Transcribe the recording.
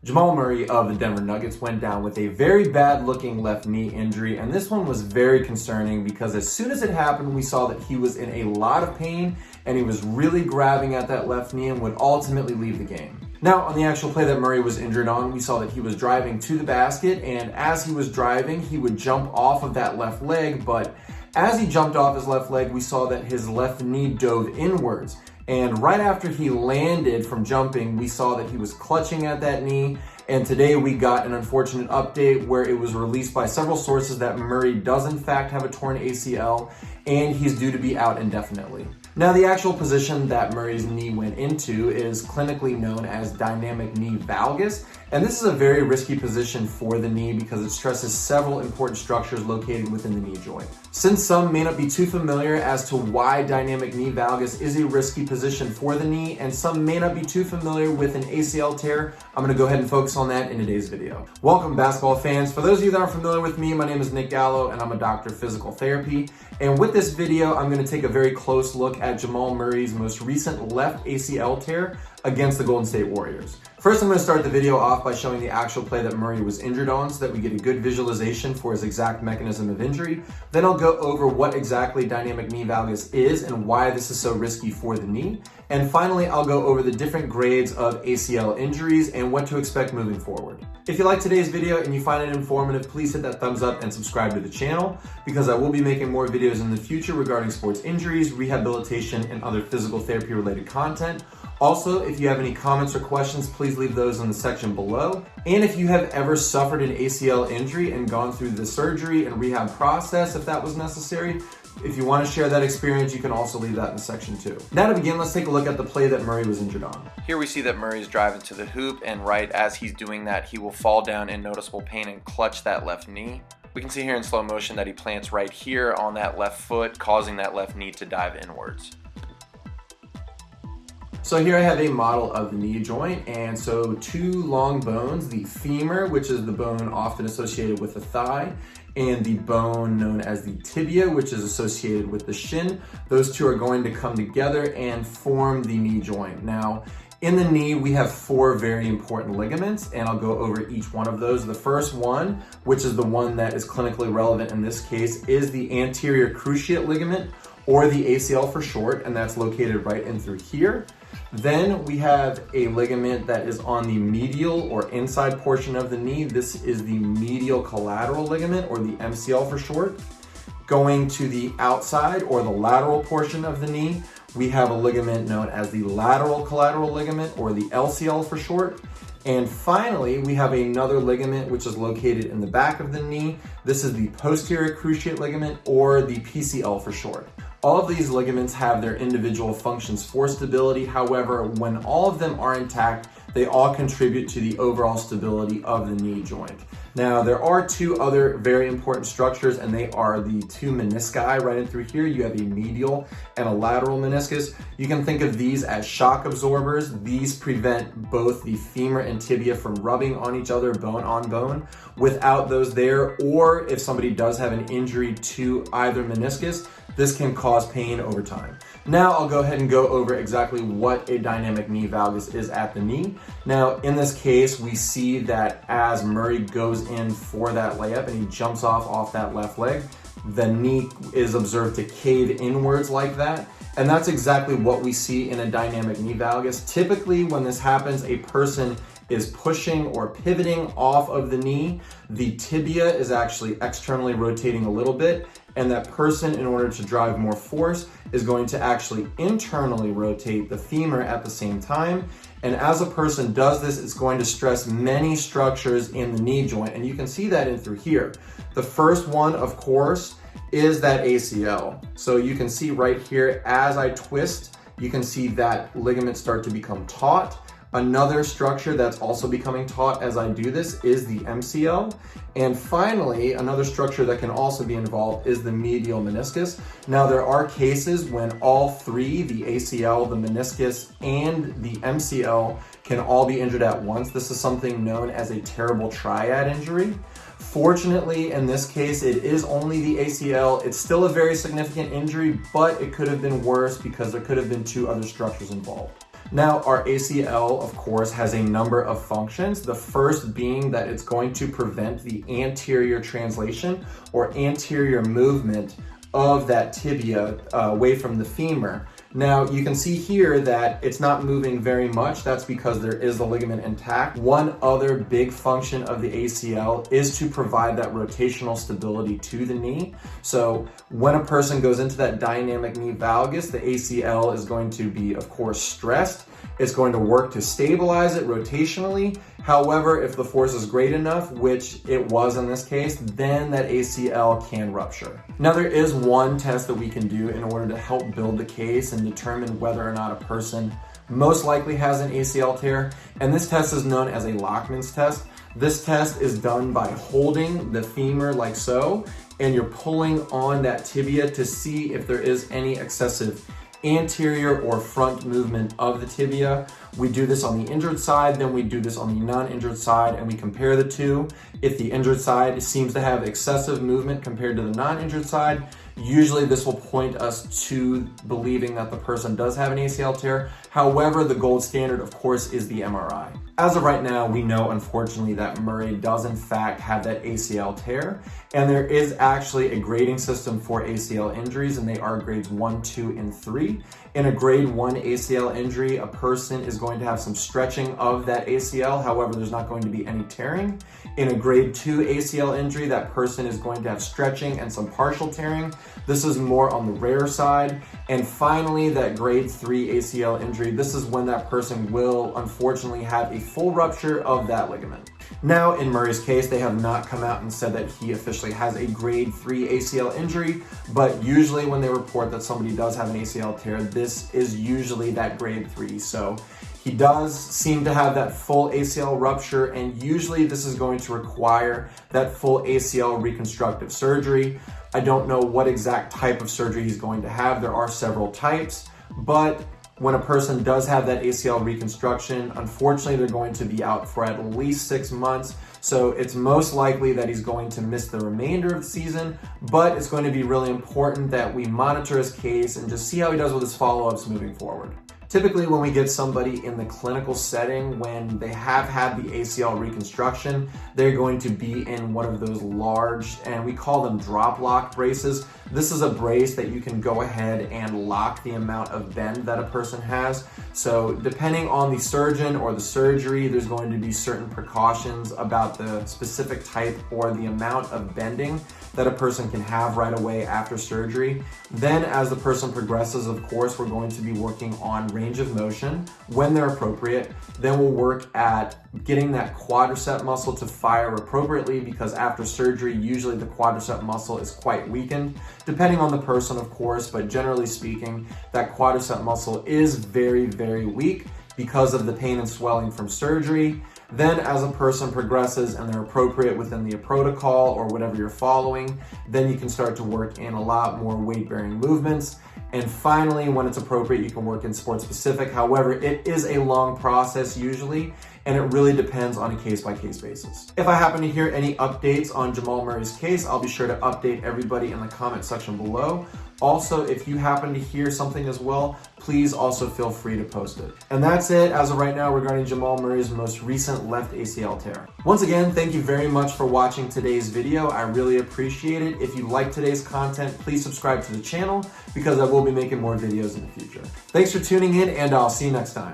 Jamal Murray of the Denver Nuggets went down with a very bad looking left knee injury, and this one was very concerning because as soon as it happened, we saw that he was in a lot of pain and he was really grabbing at that left knee and would ultimately leave the game. Now, on the actual play that Murray was injured on, we saw that he was driving to the basket, and as he was driving, he would jump off of that left leg, but as he jumped off his left leg, we saw that his left knee dove inwards. And right after he landed from jumping, we saw that he was clutching at that knee. And today we got an unfortunate update where it was released by several sources that Murray does in fact have a torn ACL and he's due to be out indefinitely. Now, the actual position that Murray's knee went into is clinically known as dynamic knee valgus, and this is a very risky position for the knee because it stresses several important structures located within the knee joint. Since some may not be too familiar as to why dynamic knee valgus is a risky position for the knee, and some may not be too familiar with an ACL tear, I'm going to go ahead and focus on that in today's video. Welcome, basketball fans. For those of you that aren't familiar with me, my name is Nick Gallo, and I'm a doctor of physical therapy. And with this video, I'm going to take a very close look at Jamal Murray's most recent left ACL tear against the Golden State Warriors. First, I'm going to start the video off by showing the actual play that Murray was injured on so that we get a good visualization for his exact mechanism of injury. Then I'll go over what exactly dynamic knee valgus is and why this is so risky for the knee. And finally, I'll go over the different grades of ACL injuries and what to expect moving forward. If you like today's video and you find it informative, please hit that thumbs up and subscribe to the channel because I will be making more videos in the future regarding sports injuries, rehabilitation, and other physical therapy related content. Also, if you have any comments or questions, please leave those in the section below. And if you have ever suffered an ACL injury and gone through the surgery and rehab process, if that was necessary, if you want to share that experience, you can also leave that in the section too. Now to begin, let's take a look at the play that Murray was injured on. Here we see that Murray's driving to the hoop, and right as he's doing that, he will fall down in noticeable pain and clutch that left knee. We can see here in slow motion that he plants right here on that left foot, causing that left knee to dive inwards. So here I have a model of the knee joint, and so two long bones, the femur, which is the bone often associated with the thigh, and the bone known as the tibia, which is associated with the shin. Those two are going to come together and form the knee joint. Now, in the knee, we have four very important ligaments, and I'll go over each one of those. The first one, which is the one that is clinically relevant in this case, is the anterior cruciate ligament, or the ACL for short, and that's located right in through here. Then we have a ligament that is on the medial or inside portion of the knee. This is the medial collateral ligament, or the MCL for short. Going to the outside or the lateral portion of the knee, we have a ligament known as the lateral collateral ligament, or the LCL for short. And finally, we have another ligament which is located in the back of the knee. This is the posterior cruciate ligament, or the PCL for short. All of these ligaments have their individual functions for stability. However, when all of them are intact, they all contribute to the overall stability of the knee joint. Now, there are two other very important structures, and they are the two menisci right in through here. You have a medial and a lateral meniscus. You can think of these as shock absorbers. These prevent both the femur and tibia from rubbing on each other bone on bone. Without those there, or if somebody does have an injury to either meniscus, this can cause pain over time. Now I'll go ahead and go over exactly what a dynamic knee valgus is at the knee. Now in this case, we see that as Murray goes in for that layup and he jumps off that left leg, the knee is observed to cave inwards like that. And that's exactly what we see in a dynamic knee valgus. Typically when this happens, a person is pushing or pivoting off of the knee. The tibia is actually externally rotating a little bit, and that person, in order to drive more force, is going to actually internally rotate the femur at the same time. And as a person does this, it's going to stress many structures in the knee joint, and you can see that in through here. The first one, of course, is that ACL. So you can see right here, as I twist, you can see that ligament start to become taut. Another structure that's also becoming taut as I do this is the MCL. And finally, another structure that can also be involved is the medial meniscus. Now, there are cases when all three, the ACL, the meniscus, and the MCL, can all be injured at once. This is something known as a terrible triad injury. Fortunately, in this case, it is only the ACL. It's still a very significant injury, but it could have been worse because there could have been two other structures involved. Now, our ACL, of course, has a number of functions. The first being that it's going to prevent the anterior translation or anterior movement of that tibia away from the femur. Now, you can see here that it's not moving very much. That's because there is the ligament intact. One other big function of the ACL is to provide that rotational stability to the knee. So when a person goes into that dynamic knee valgus, the ACL is going to be, of course, stressed. It's going to work to stabilize it rotationally. However, if the force is great enough, which it was in this case, then that ACL can rupture. Now, there is one test that we can do in order to help build the case and determine whether or not a person most likely has an ACL tear, and this test is known as a Lachman's test. This test is done by holding the femur like so, and you're pulling on that tibia to see if there is any excessive anterior or front movement of the tibia. We do this on the injured side, then we do this on the non-injured side, and we compare the two. If the injured side seems to have excessive movement compared to the non-injured side, usually this will point us to believing that the person does have an ACL tear. However, the gold standard, of course, is the MRI. As of right now, we know, unfortunately, that Murray does in fact have that ACL tear, and there is actually a grading system for ACL injuries, and they are grades 1, 2, and 3. In a grade 1 ACL injury, a person is going to have some stretching of that ACL. However, there's not going to be any tearing. In a grade 2 ACL injury, that person is going to have stretching and some partial tearing. This is more on the rare side. And finally, that grade 3 ACL injury, this is when that person will unfortunately have a full rupture of that ligament. Now, in Murray's case, they have not come out and said that he officially has a grade 3 ACL injury, but usually when they report that somebody does have an ACL tear, this is usually that grade 3. So he does seem to have that full ACL rupture, and usually this is going to require that full ACL reconstructive surgery. I don't know what exact type of surgery he's going to have. There are several types, but when a person does have that ACL reconstruction, unfortunately, they're going to be out for at least 6 months. So it's most likely that he's going to miss the remainder of the season, but it's going to be really important that we monitor his case and just see how he does with his follow-ups moving forward. Typically, when we get somebody in the clinical setting, when they have had the ACL reconstruction, they're going to be in one of those large, and we call them drop lock braces. This is a brace that you can go ahead and lock the amount of bend that a person has. So depending on the surgeon or the surgery, there's going to be certain precautions about the specific type or the amount of bending that a person can have right away after surgery. Then as the person progresses, of course, we're going to be working on range of motion when they're appropriate. Then we'll work at getting that quadricep muscle to fire appropriately, because after surgery, usually the quadricep muscle is quite weakened, depending on the person, of course, but generally speaking, that quadricep muscle is very, very weak because of the pain and swelling from surgery. Then as a person progresses and they're appropriate within the protocol or whatever you're following, then you can start to work in a lot more weight-bearing movements. And finally, when it's appropriate, you can work in sport-specific. However, it is a long process usually, and it really depends on a case-by-case basis. If I happen to hear any updates on Jamal Murray's case, I'll be sure to update everybody in the comment section below. Also, if you happen to hear something as well, please also feel free to post it. And that's it as of right now regarding Jamal Murray's most recent left ACL tear. Once again, thank you very much for watching today's video. I really appreciate it. If you like today's content, please subscribe to the channel because I will be making more videos in the future. Thanks for tuning in, and I'll see you next time.